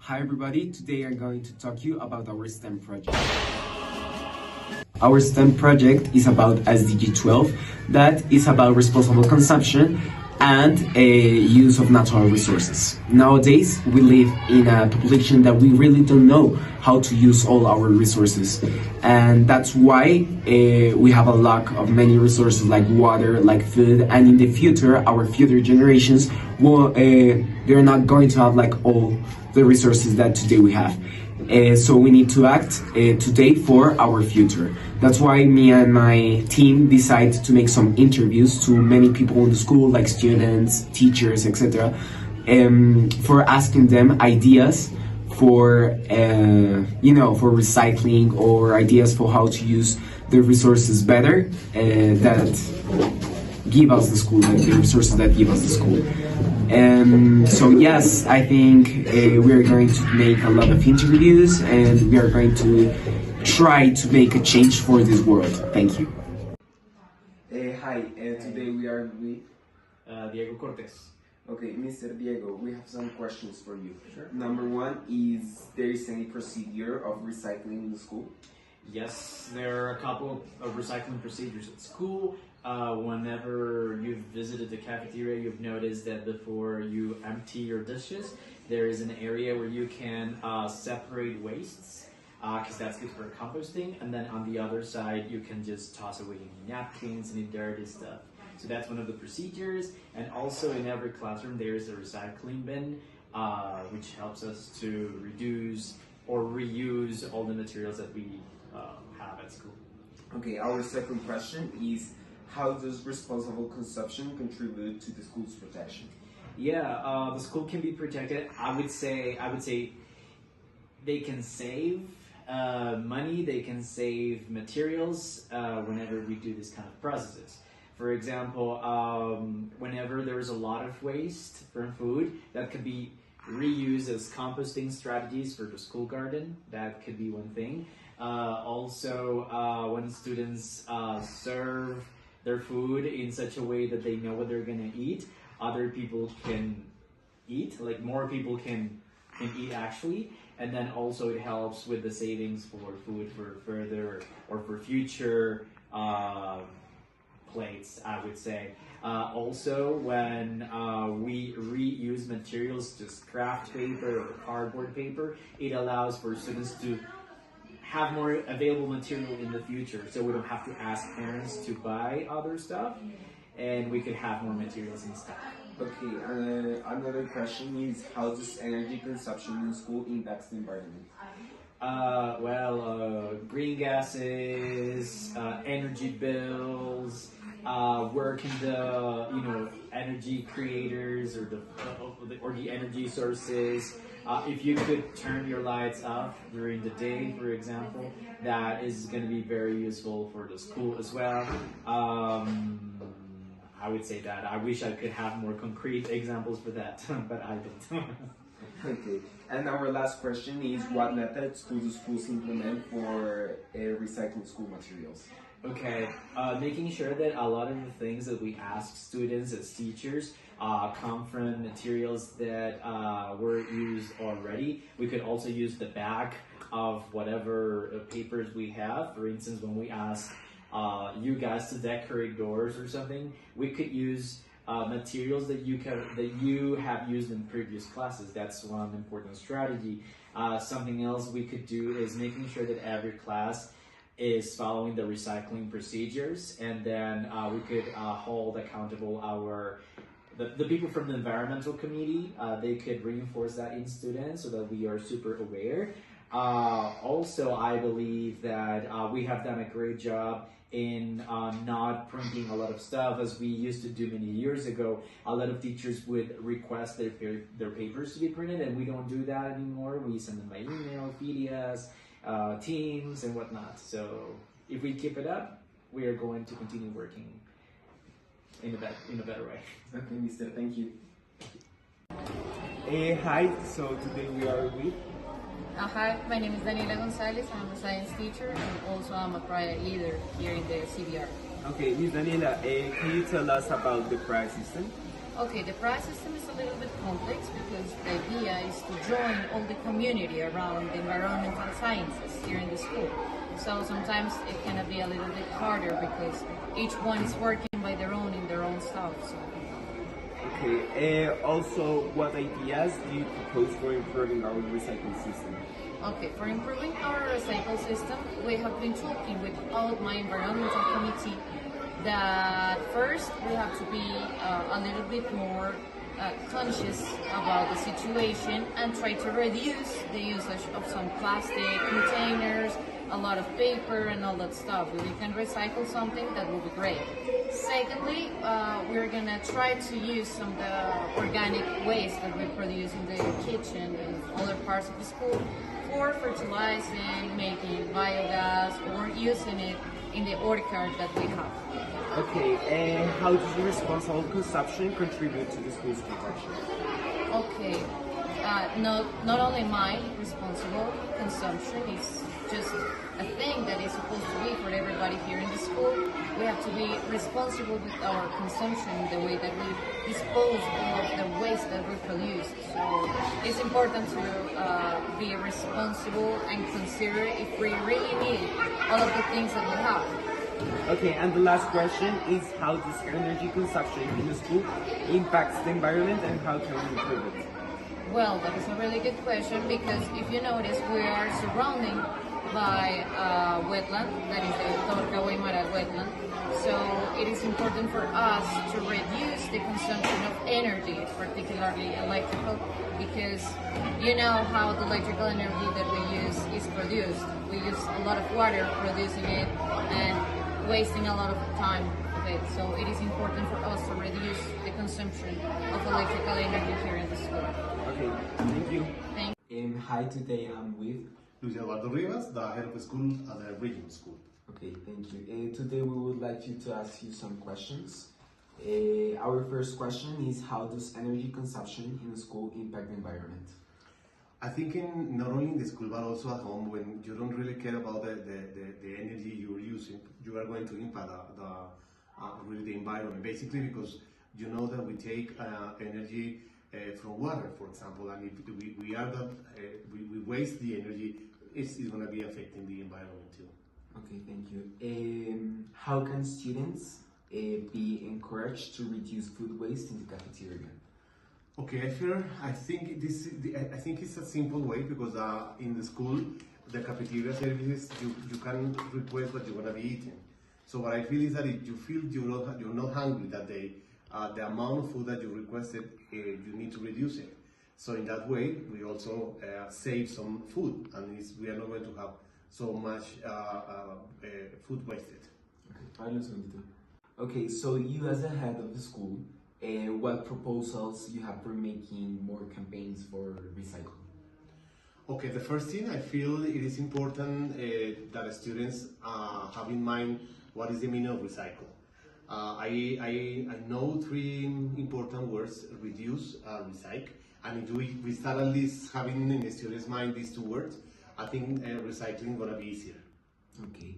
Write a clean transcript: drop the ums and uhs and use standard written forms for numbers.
Hi everybody, today I'm going to talk to you about our STEM project. Our STEM project is about SDG 12, that is about responsible consumption and use of natural resources. Nowadays, we live in a population that we really don't know how to use all our resources. And that's why we have a lack of many resources like water, like food, and in the future, our future generations, they're not going to have like all the resources that today we have. So we need to act today for our future. That's why me and my team decided to make some interviews to many people in the school, like students, teachers, etc., for asking them ideas for for recycling or ideas for how to use the resources better that give us the school, like the resources that give us the school. So yes, I think we are going to make a lot of interviews and we are going to try to make a change for this world. Thank you. Hi, today we are with Diego Cortés. Okay, Mr. Diego, we have some questions for you. Sure. Number one is there is any procedure of recycling in the school? Yes, there are a couple of recycling procedures at school. Whenever you've visited the cafeteria, you've noticed that before you empty your dishes, there is an area where you can separate wastes, because that's good for composting, and then on the other side, you can just toss away any napkins, any dirty stuff. So that's one of the procedures, and also in every classroom there is a recycling bin, which helps us to reduce or reuse all the materials that we have at school. Okay, our second question is how does responsible consumption contribute to the school's protection? Yeah, the school can be protected. I would say they can save money, they can save materials whenever we do this kind of processes. For example, whenever there's a lot of waste from food, that could be reused as composting strategies for the school garden. That could be one thing. Also, when students serve their food in such a way that they know what they're gonna eat, other people can eat, like more people can eat actually, and then also it helps with the savings for food for further or for future plates, I would say. Also, when we reuse materials, just craft paper or cardboard paper, it allows for students to have more available material in the future, so we don't have to ask parents to buy other stuff, and we could have more materials in stock. Okay, another question is how does energy consumption in school impact the environment? Green gases, energy bills, work in the energy creators or the energy sources. If you could turn your lights off during the day, for example, that is going to be very useful for the school as well. I would say that. I wish I could have more concrete examples for that, but I don't. Okay, and our last question is what methods do schools implement for recycling school materials? Okay, making sure that a lot of the things that we ask students as teachers come from materials that were used already. We could also use the back of whatever papers we have. For instance, when we ask you guys to decorate doors or something, we could use materials that you have used in previous classes. That's one important strategy. Something else we could do is making sure that every class is following the recycling procedures, and then we could hold accountable the people from the environmental committee. They could reinforce that in students so that we are super aware. Also, I believe that we have done a great job in not printing a lot of stuff as we used to do many years ago. A lot of teachers would request their papers to be printed, and we don't do that anymore. We send them by email, PDFs, Teams, and whatnot. So if we keep it up, we are going to continue working in a better way. Okay, Mister, thank you. Hi, so today we are with Hi, my name is Daniela Gonzalez. I'm a science teacher and also I'm a project leader here in the CBR. Okay, Ms. Daniela, can you tell us about the prize system? Okay, the prize system is a little bit complex because the idea is to join all the community around the environmental sciences here in the school. So sometimes it can be a little bit harder because each one is working by their own in their own stuff. So. Okay, also, what ideas do you propose for improving our recycling system? Okay, for improving our recycle system, we have been talking with all my environmental committee that first we have to be a little bit more conscious about the situation and try to reduce the usage of some plastic containers, a lot of paper and all that stuff. If we can recycle something, that will be great. Secondly, we're gonna try to use some of the organic waste that we produce in the kitchen and other parts of the school for fertilizing, making biogas, or using it in the orchard that we have. Okay, and how does responsible consumption contribute to the school's protection? Okay, not only my responsible consumption is just a thing that is supposed to be for everybody here in the school. We have to be responsible with our consumption, the way that we dispose of the waste that we produce. So it's important to be responsible and consider if we really need all of the things that we have. Okay, and the last question is how does energy consumption in the school impacts the environment and how can we improve it? Well, that is a really good question because if you notice, we are surrounded by wetland, that is the Torca Guaymara wetland. So it is important for us to reduce the consumption of energy, particularly electrical, because you know how the electrical energy that we use is produced. We use a lot of water producing it and wasting a lot of time of it. So it is important for us to reduce the consumption of electrical energy here in the school. Okay, thank you. Thank Hi, today I'm with. Luis Eduardo Rivas, the head of the school at the regional school. Okay, thank you. Today we would like you to ask you some questions. Our first question is how does energy consumption in the school impact the environment? I think not only in the school but also at home, when you don't really care about the energy you're using, you are going to impact really the environment. Basically because you know that we take energy from water, for example, and if we waste the energy, it's going to be affecting the environment too. Okay, thank you. How can students be encouraged to reduce food waste in the cafeteria? Okay, I think it's a simple way because in the school, the cafeteria services, you can request what you're going to be eating. So what I feel is that if you feel you're not hungry that day, the amount of food that you requested, you need to reduce it. So in that way, we also save some food, and we are not going to have so much food wasted. Okay, so you as the head of the school, what proposals you have for making more campaigns for recycling? Okay, the first thing I feel it is important that students have in mind what is the meaning of recycle. I know three important words: reduce, recycle. And if we start at least having in the students' mind these two words, I think recycling is gonna be easier. Okay.